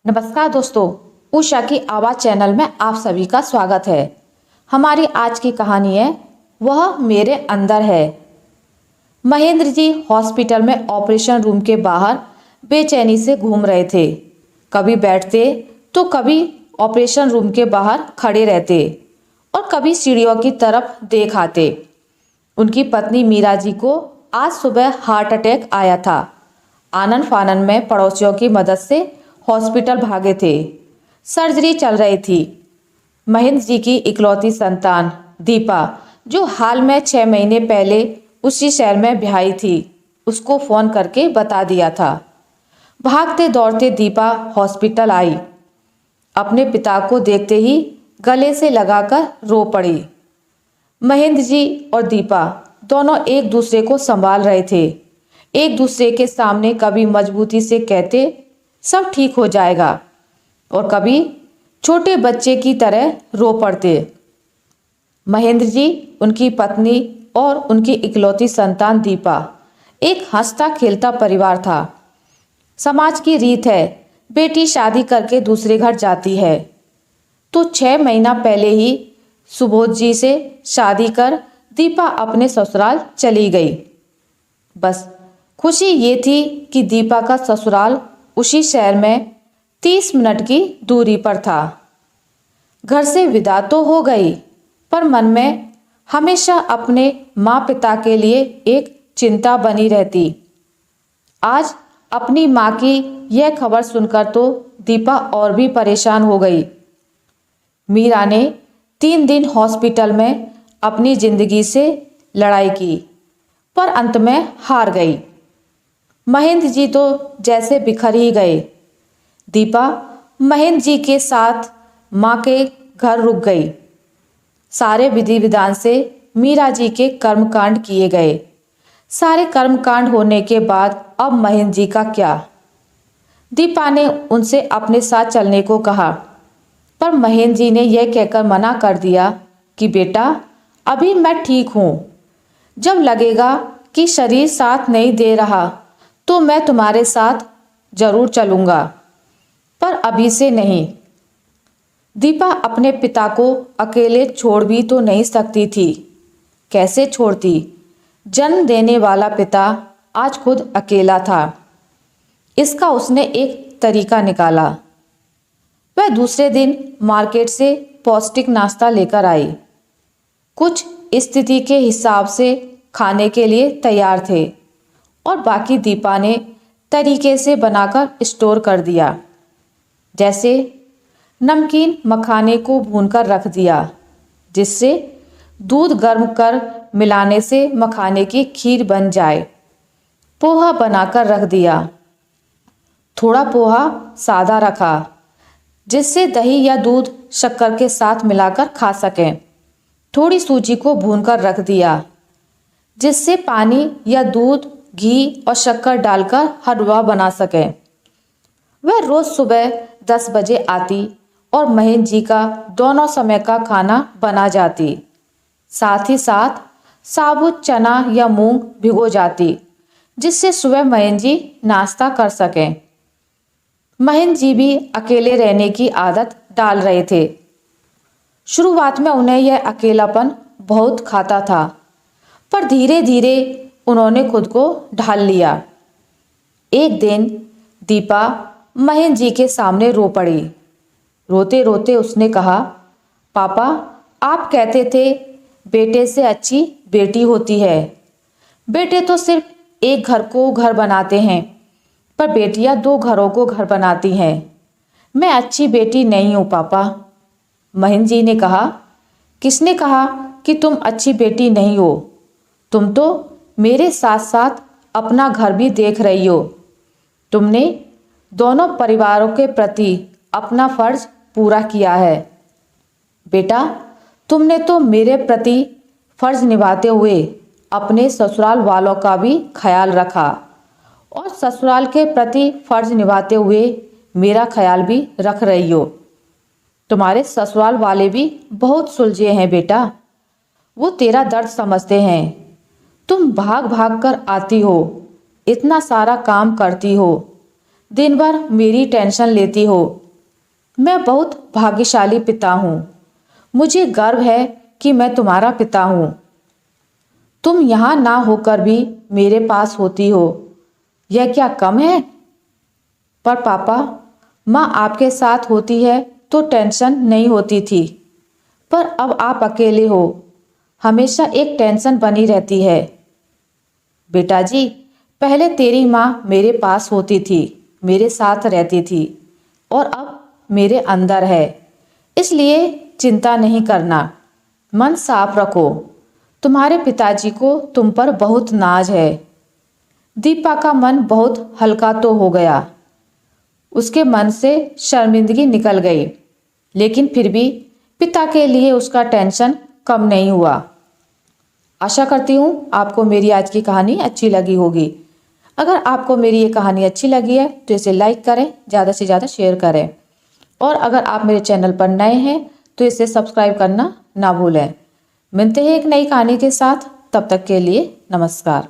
नमस्कार दोस्तों, उषा की आवाज़ चैनल में आप सभी का स्वागत है। हमारी आज की कहानी है वह मेरे अंदर है। महेंद्र जी हॉस्पिटल में ऑपरेशन रूम के बाहर बेचैनी से घूम रहे थे। कभी बैठते तो कभी ऑपरेशन रूम के बाहर खड़े रहते और कभी सीढ़ियों की तरफ देख आते। उनकी पत्नी मीरा जी को आज सुबह हार्ट अटैक आया था। आनन फानन में पड़ोसियों की मदद से हॉस्पिटल भागे थे। सर्जरी चल रही थी। महेंद्र जी की इकलौती संतान दीपा, जो हाल में 6 महीने पहले उसी शहर में ब्याही थी, उसको फोन करके बता दिया था। भागते दौड़ते दीपा हॉस्पिटल आई। अपने पिता को देखते ही गले से लगाकर रो पड़ी। महेंद्र जी और दीपा दोनों एक दूसरे को संभाल रहे थे। एक दूसरे के सामने कभी मजबूती से कहते सब ठीक हो जाएगा और कभी छोटे बच्चे की तरह रो पड़ते। महेंद्र जी, उनकी पत्नी और उनकी इकलौती संतान दीपा एक हंसता खेलता परिवार था। समाज की रीत है, बेटी शादी करके दूसरे घर जाती है, तो 6 महीना पहले ही सुबोध जी से शादी कर दीपा अपने ससुराल चली गई। बस खुशी ये थी कि दीपा का ससुराल उसी शहर में 30 मिनट की दूरी पर था। घर से विदा तो हो गई, पर मन में हमेशा अपने माँ पिता के लिए एक चिंता बनी रहती। आज अपनी माँ की यह खबर सुनकर तो दीपा और भी परेशान हो गई। मीरा ने 3 दिन हॉस्पिटल में अपनी जिंदगी से लड़ाई की, पर अंत में हार गई। महेंद्र जी तो जैसे बिखर ही गए। दीपा महेंद्र जी के साथ माँ के घर रुक गई। सारे विधि विधान से मीरा जी के कर्मकांड किए गए। सारे कर्मकांड होने के बाद अब महेंद्र जी का क्या? दीपा ने उनसे अपने साथ चलने को कहा, पर महेंद्र जी ने यह कहकर मना कर दिया कि बेटा, अभी मैं ठीक हूँ। जब लगेगा कि शरीर साथ नहीं दे रहा तो मैं तुम्हारे साथ जरूर चलूंगा, पर अभी से नहीं। दीपा अपने पिता को अकेले छोड़ भी तो नहीं सकती थी। कैसे छोड़ती? जन्म देने वाला पिता आज खुद अकेला था। इसका उसने एक तरीका निकाला। वह दूसरे दिन मार्केट से पौष्टिक नाश्ता लेकर आई। कुछ स्थिति के हिसाब से खाने के लिए तैयार थे और बाकी दीपा ने तरीके से बनाकर स्टोर कर दिया। जैसे नमकीन मखाने को भूनकर रख दिया, जिससे दूध गर्म कर मिलाने से मखाने की खीर बन जाए। पोहा बनाकर रख दिया। थोड़ा पोहा सादा रखा, जिससे दही या दूध शक्कर के साथ मिलाकर खा सकें। थोड़ी सूजी को भूनकर रख दिया, जिससे पानी या दूध, घी और शक्कर डालकर हलवा बना सकें। वह रोज सुबह 10 बजे आती और महेंद्र जी का दोनों समय का खाना बना जाती। साथ ही साथ साबुत चना या मूंग भिगो जाती, जिससे सुबह महेंद्र जी नाश्ता कर सकें। महेंद्र जी भी अकेले रहने की आदत डाल रहे थे। शुरुआत में उन्हें यह अकेलापन बहुत खाता था, पर धीरे धीरे उन्होंने खुद को ढाल लिया। एक दिन दीपा महेंद्र जी के सामने रो पड़ी। रोते रोते उसने कहा, पापा, आप कहते थे बेटे से अच्छी बेटी होती है। बेटे तो सिर्फ एक घर को घर बनाते हैं, पर बेटियां 2 घरों को घर बनाती हैं। मैं अच्छी बेटी नहीं हूँ पापा। महेंद्र जी ने कहा, किसने कहा कि तुम अच्छी बेटी नहीं हो? तुम तो मेरे साथ साथ अपना घर भी देख रही हो। तुमने दोनों परिवारों के प्रति अपना फर्ज पूरा किया है। बेटा, तुमने तो मेरे प्रति फर्ज निभाते हुए अपने ससुराल वालों का भी ख्याल रखा और ससुराल के प्रति फर्ज निभाते हुए मेरा ख्याल भी रख रही हो। तुम्हारे ससुराल वाले भी बहुत सुलझे हैं बेटा। वो तेरा दर्द समझते हैं। तुम भाग भाग कर आती हो, इतना सारा काम करती हो, दिन भर मेरी टेंशन लेती हो। मैं बहुत भाग्यशाली पिता हूँ। मुझे गर्व है कि मैं तुम्हारा पिता हूँ। तुम यहाँ ना होकर भी मेरे पास होती हो, यह क्या कम है? पर पापा, माँ आपके साथ होती है तो टेंशन नहीं होती थी, पर अब आप अकेले हो, हमेशा एक टेंशन बनी रहती है। बेटा जी, पहले तेरी माँ मेरे पास होती थी, मेरे साथ रहती थी, और अब मेरे अंदर है, इसलिए चिंता नहीं करना। मन साफ रखो। तुम्हारे पिताजी को तुम पर बहुत नाज है। दीपा का मन बहुत हल्का तो हो गया। उसके मन से शर्मिंदगी निकल गई, लेकिन फिर भी पिता के लिए उसका टेंशन कम नहीं हुआ। आशा करती हूँ आपको मेरी आज की कहानी अच्छी लगी होगी। अगर आपको मेरी ये कहानी अच्छी लगी है तो इसे लाइक करें, ज़्यादा से ज़्यादा शेयर करें, और अगर आप मेरे चैनल पर नए हैं तो इसे सब्सक्राइब करना ना भूलें। मिलते हैं एक नई कहानी के साथ, तब तक के लिए नमस्कार।